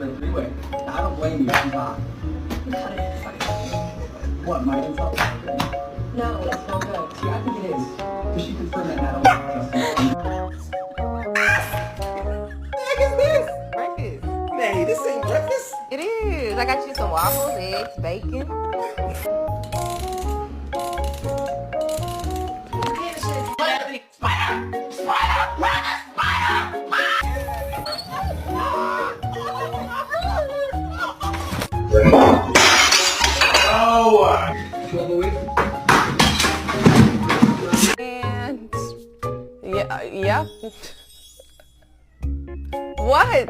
the three-way. I don't blame you. She's hot. What, my insult? No, it's no good. See, I think it is. Because she confirmed that Natalie. What the heck is this? Breakfast. Hey, this ain't breakfast. It is. I got you some waffles, eggs, bacon. And yeah. What?